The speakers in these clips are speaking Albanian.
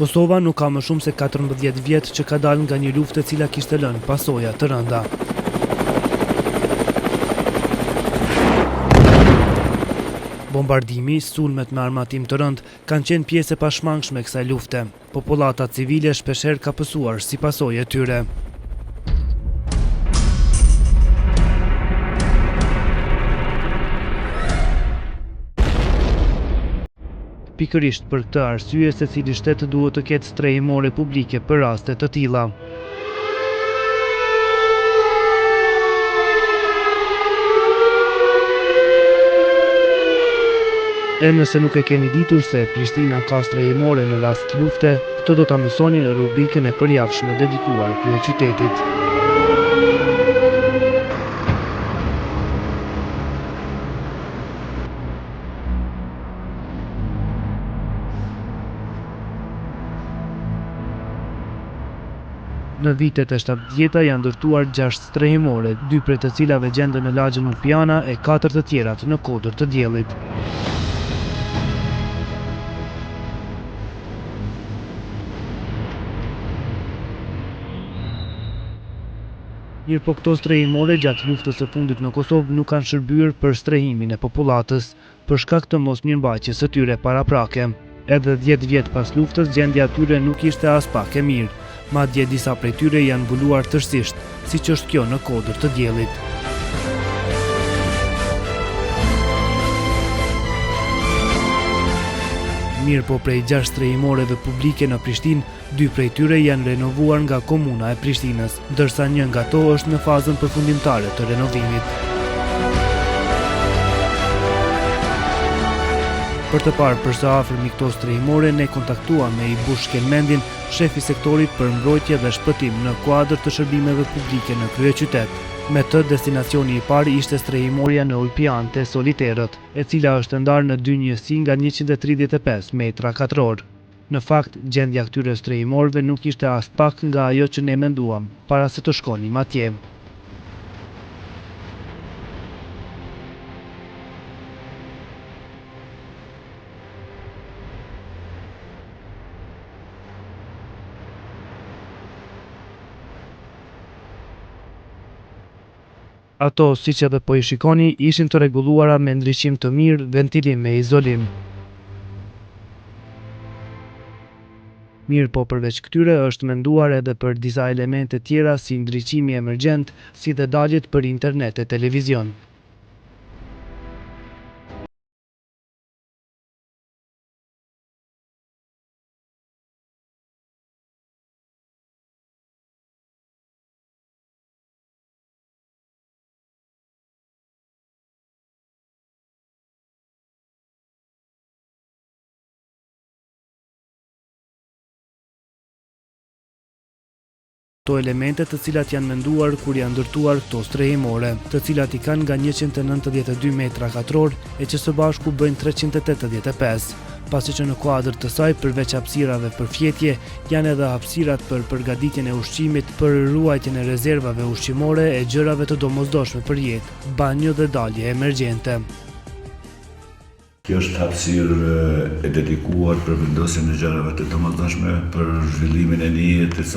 Kosova nuk ka më shumë se 14 vjet që ka dalë nga një luftë e cila kishte lënë pasoja të rënda. Bombardimi, sulmet me armatim të rënd kanë qenë pjesë e pashmangshme e kësaj lufte. Popullata civile shpeshherë ka pësuar si pasojë e tyre. Pikërisht për këtë arsye secili shtet duhet të ketë strehimore publike për raste të tilla. E nëse nuk e keni ditur se Prishtina ka strehimore në rast lufte, këtë do ta mësoni në rubrikën e përjavshme dedikuar kryeqytetit. Në vitet e 70-ta janë ndërtuar 6 strehimore, 2 prej të cilave gjenden në lagjën Ulpiana e 4 të tjerat në Kodër të Diellit. Mirëpo këto strehimore gjatë luftës së fundit në Kosovë nuk kanë shërbyer për strehimin e popullatës, për shkak të mosmirëmbajtjes së tyre paraprake. Edhe 10 vjet pas luftës gjendja atyre nuk ishte as pak e mirë. Madje disa prej tyre janë mbuluar tërësisht, siç është kjo në Kodër të Diellit. Mirëpo prej 6 strehimoreve publike në Prishtinë, 2 prej tyre janë renovuar nga Komuna e Prishtinës, ndërsa një nga to është në fazën përfundimtare të renovimit. Për të parë përse afërmi këto strehimore, ne kontaktuam me Ibush Kelmendin, shefi sektorit për mbrojtje dhe shpëtim në kuadër të shërbimeve publike në kryeqytet. Me të, destinacioni i parë ishte strehimorja në Ulpian te Soliterët, e cila është ndarë në 2 njësi nga 135 metra katror. Në fakt, gjendja këtyre strehimorëve nuk ishte as pak nga ajo që ne menduam, para se të shkonim atje. Ato, siç edhe po i shikoni, ishin të rregulluara me ndriçim të mirë, ventilim me izolim. Mirëpo përveç këtyre është menduar edhe për disa elemente tjera si ndriçimi emergjent, si dhe daljet për internet e televizion. Këto elemente të cilat janë menduar kur janë ndërtuar këto strehimore, të cilat i kanë nga 192 metra katror e që së bashku bëjnë 385, pasi që në kuadër të saj përveç hapësirave për fjetje, janë edhe hapësirat për përgatitjen e ushqimit, për ruajtjen e rezervave ushqimore e gjërave të domosdoshme për jetë, banjo dhe dalje emergjente. Kjo është hapësirë e dedikuar për vendosjen e gjërave të domosdoshme për zhvillimin e një jete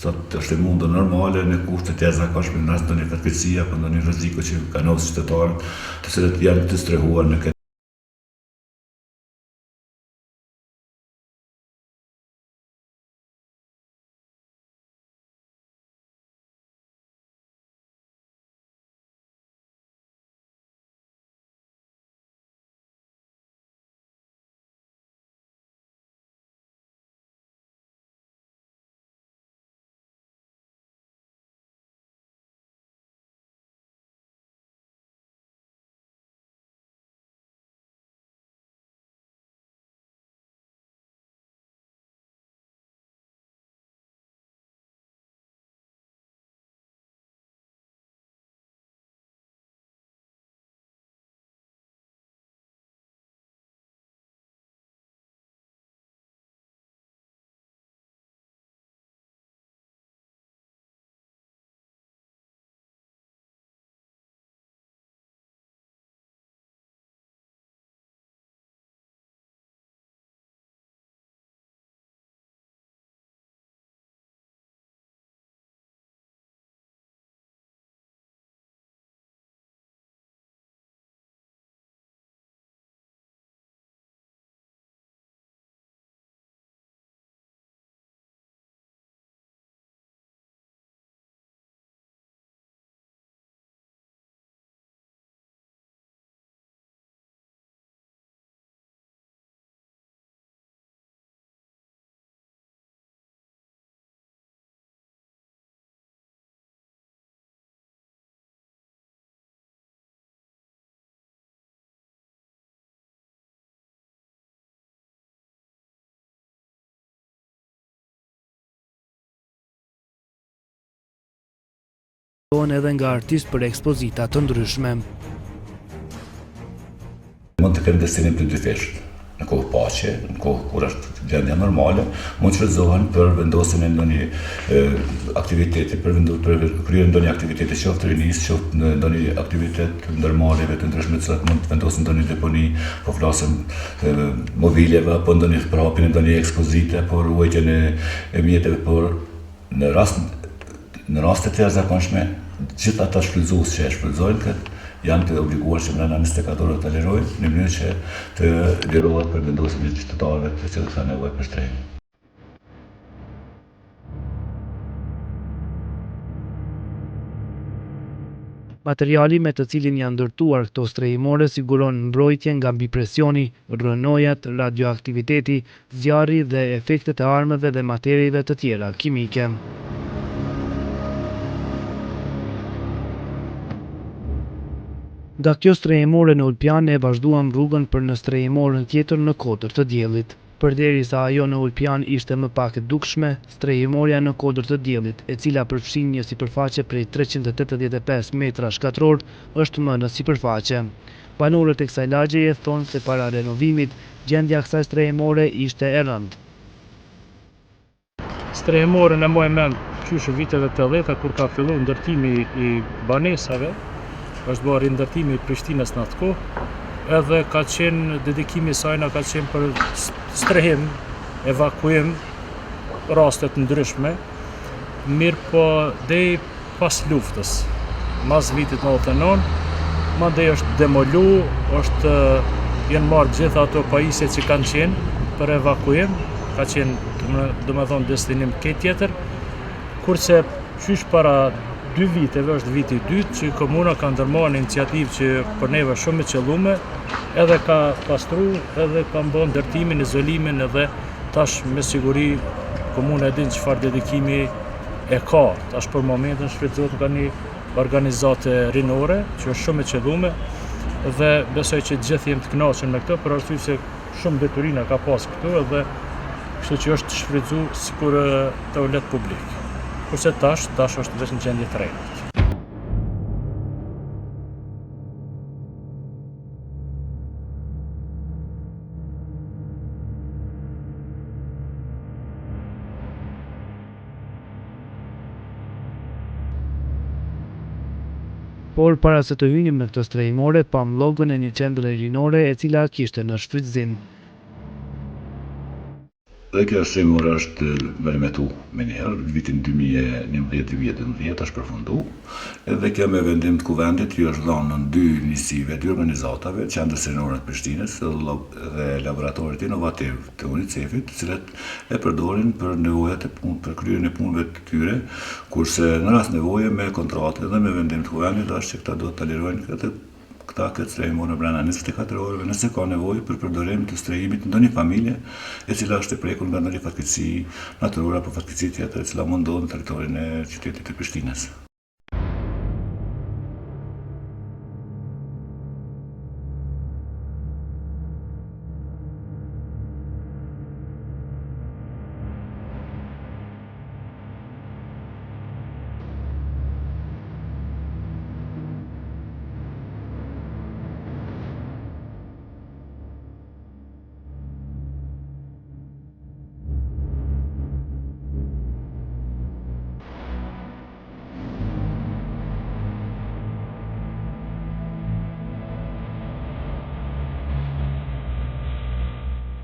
sot është e mundë normale në kushtet e jashtëzakonshme në rast ndonjë fatkeqësie apo ndonjë rreziku që kanë ose qytetarët, të cilët janë të strehuar në këtë edhe nga artistë për ekspozita të ndryshme. Mund të kemë destinim të dyfishtë. Në kohë paqe, në kohë kur është gjendja normale, mund të shfrytëzohen për vendosjen e ndonjë aktiviteti, për kryer ndonjë aktiviteti qoftë rinis, qoftë në ndonjë aktivitet ndërmarrjeve të ndryshme të cilat mund të vendosin ndonjë deponi, po flasim mobiljeve apo ndonjë përhapjen e ndonjë ekspozite, por ruajtjen e mjeteve, por në raste të jashtëzakonshme, gjithë ata shfrytëzues që e shfrytëzojnë këtë janë të obliguar që brenda 24 orë të lirojnë në mënyrë që të lirohet për vendosjen e qytetarëve të cilët kanë nevojë për strehim. Materiali me të cilin janë ndërtuar këto strehimore siguron mbrojtje nga mbipresioni, rrënojat, radioaktiviteti, zjarri dhe efektet e armëve dhe materieve të tjera kimike. Nga kjo strehimore në Ulpian e vazhduam rrugën për në strehimorën tjetër në Kodër të Diellit. Përderisa ajo në Ulpian ishte më pak e dukshme, strehimorja në Kodër të Diellit, e cila përfshin një sipërfaqe prej 385 metra shkatror, është më në sipërfaqe. Banorët e kësaj lagjeje thonë se para renovimit, gjendja kësaj strehimore ishte e rëndë. Strehimorën e moj mend qysh viteve të 80 kur ka filluar ndërtimi i banesave, është bërë rindërtimi i Prishtinës në atë kohë, edhe ka qenë dedikimi i saj ka qenë për strehim, evakuim, rastet ndryshme, mirë po deri pas luftës, mas vitit 99, mandej është demolu, janë marrë gjitha ato pajisje që kanë qenë për evakuim, ka qenë domethënë destinim këtë tjetër, kurse qysh para 2 viteve, është viti i dytë që komuna ka ndërmarrë një iniciativë që për neve shumë e qellume, edhe ka pastru, edhe ka bërë ndërtimin, izolimin, edhe tash me siguri komuna e din çfarë dedikimi e ka. Tash për momentin shfrytëzohet nga një organizatë rinore që është shumë e qellume dhe besoj që gjithë jemi të kënaqur me këtë për arsye se shumë detyrinë ka pas këtu edhe kështu që është shfrytzuar sikur toalet publik. Kurse tash është vetëm në gjendje të rregullt. Por para se të hynim në këtë strehimore, pam llogën e një qendre rinore e cila kishte në shfrytëzim. Dhe kjo strehimore është verimetu me njëherë, vitin 2011-2012 është përfundu, edhe kjo me vendim të kuvendit ju është dhënë në 2 njësive, 2 organizatave, Qendrës Rinore të Prishtinës dhe laboratorit inovativ të UNICEF-it, të cilat e përdorin për nevojat e punë, për kryerjen e punëve të tyre, kurse në rast nevoje me kontratë dhe me vendim të kuvendit është që këta do të lirojnë këtë strehimore brenda 24 orëve nëse ka nevojë për përdorim të strehimit në ndonjë familje e cila është e prekur nga ndonjë fatkeqësi natyrore apo fatkeqësi tjetër e cila mund ndodhet në territorin e qytetit të Prishtinës.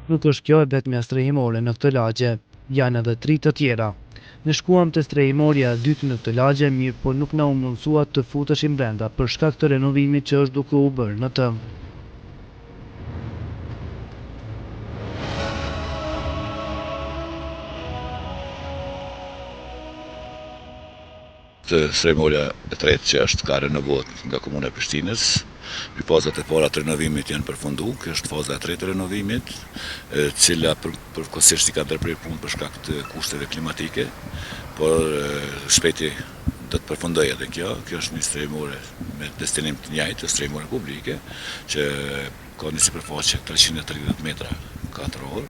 Nuk është kjo e vetmja strehimore në këtë lagje, janë edhe 3 të tjera. Ne shkuam te strehimorja e dytë në këtë lagje, mirë po nuk na u mundsua të futeshim brenda për shkak të renovimit që është duke u bërë në të. Strehimorja e tretë që është ka renovuar nga Komuna e Prishtinës. Fazat e para të renovimit janë përfundu, kjo është faza e tretë e renovimit, cila përkohësisht i ka ndërprer punë për shkak të kushteve klimatike, por shpejti do të përfundojë edhe kjo. Kjo është një strehimore me destinim të njëjtë, strehimore publike, që ka një sipërfaqe 330 metra katror.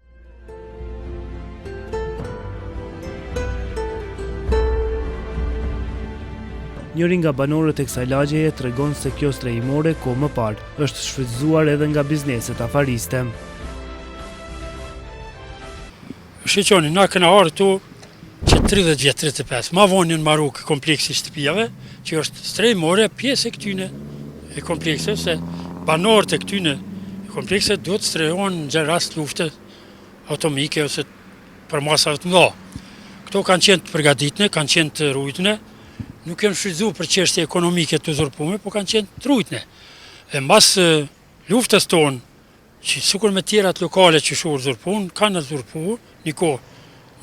Njëri nga banorët e kësaj lagjeje tregon se kjo strehimore kohë më parë është shfrytëzuar edhe nga bizneset afariste. Shqeqoni, na këna arë tu që 30 vjetë, 35, ma vonin maru kë kompleksi shtëpijave, që është strehimore pjesë e këtyne e komplekse, se banorët e këtyne e komplekse duhet strehohen në rast lufte atomike ose për masave të mëdha. Këto kanë qenë të përgatitne, kanë qenë të rujtne, nuk janë shfrytëzuar për çështje ekonomike të uzurpume, po kanë qenë të rujtne. E mbas luftës tonë, që sikur me tjerat lokale që shu uzurpuan, kanë uzurpuar një kohë.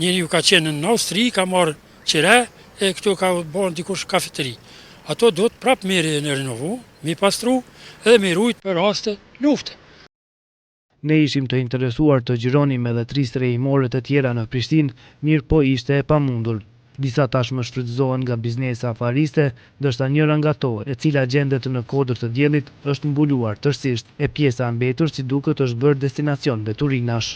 Njëri ju ka qenë në Austri, ka marrë qire, e këto ka bërë dikush kafeteri. Ato do të prapë me renovu, me pastru, edhe me rujt për raste lufte. Ne ishim të interesuar të gjironim edhe 3 strehimore të tjera në Prishtinë, mirë po ishte e pamundur. Disa tashmë shfrytëzohen nga biznese afariste, ndërsa njëra nga to, e cila gjendet në kodër të diellit, është mbuluar tërësisht, e pjesa e mbetur si duket është bërë destinacion veturinash.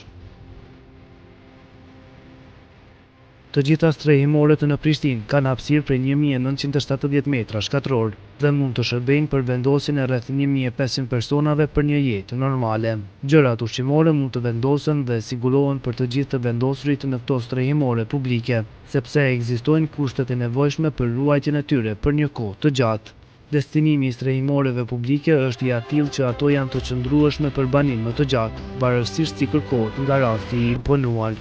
Të gjitha strehimoret në Prishtinë kanë hapësirë prej 1970 metra shkatror dhe mund të shërbejnë për vendosjen e rreth 1500 personave për një jetë normale. Gjërat ushqimore mund të vendosen dhe sigurohen për të gjithë të vendosurit në këto strehimore publike, sepse ekzistojnë kushtet e nevojshme për ruajtjen e tyre për një kohë të gjatë. Destinimi i strehimoreve publike është i atill që ato janë të qëndrueshme për banim më të gjatë, varësisht si kërkohet nga rasti i imponuar.